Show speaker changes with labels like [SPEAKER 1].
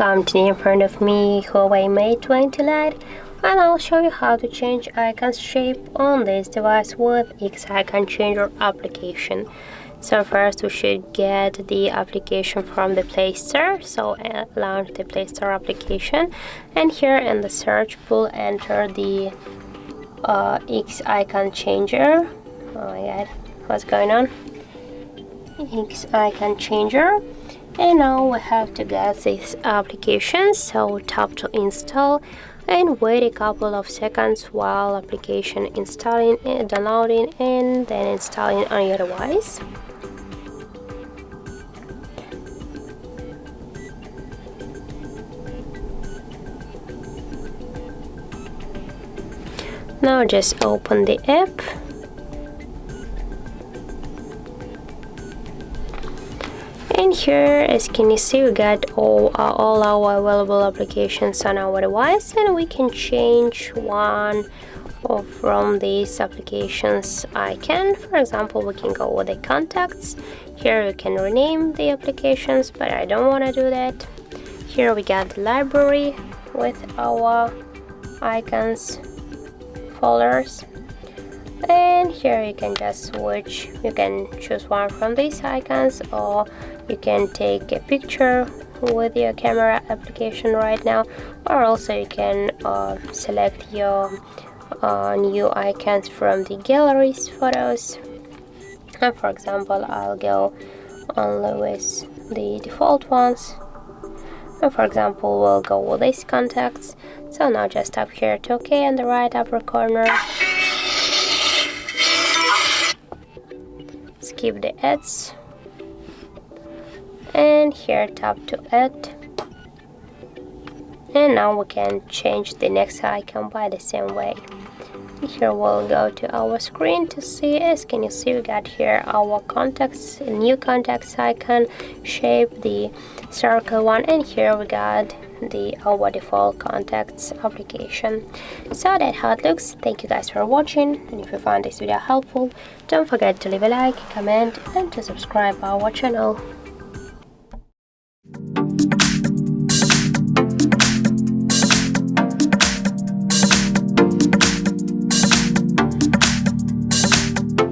[SPEAKER 1] Welcome to in front of me Huawei Mate 20 Lite, and I'll show you how to change icons shape on this device with X icon changer application. So first we should get the application from the Play Store. So launch the Play Store application, and here in the search pool enter the X icon changer. Oh my god, what's going on? X icon changer. And now we have to get this application, so tap to install and wait a couple of seconds while application installing and downloading and then installing on your device. Now just open the app. And here, as can you see, we got all our available applications on our device, and we can change one from these applications icon. For example, we can go with the contacts. Here we can rename the applications, but I don't want to do that. Here we got the library with our icons folders. And here you can just switch, you can choose one from these icons, or you can take a picture with your camera application right now, or also you can select your new icons from the galleries photos. And for example, I'll go only with the default ones, and for example we'll go with these contacts. So now just tap here to OK in the right upper corner. Skip the ads, and here tap to add, and now we can change the next icon by the same way. Here we'll go to our screen to see, as can you see, we got here our contacts, new contacts icon shape, the circle one, and here we got our default contacts application. So that's how it looks. Thank you guys for watching, and if you found this video helpful, don't forget to leave a like, comment, and to subscribe our channel.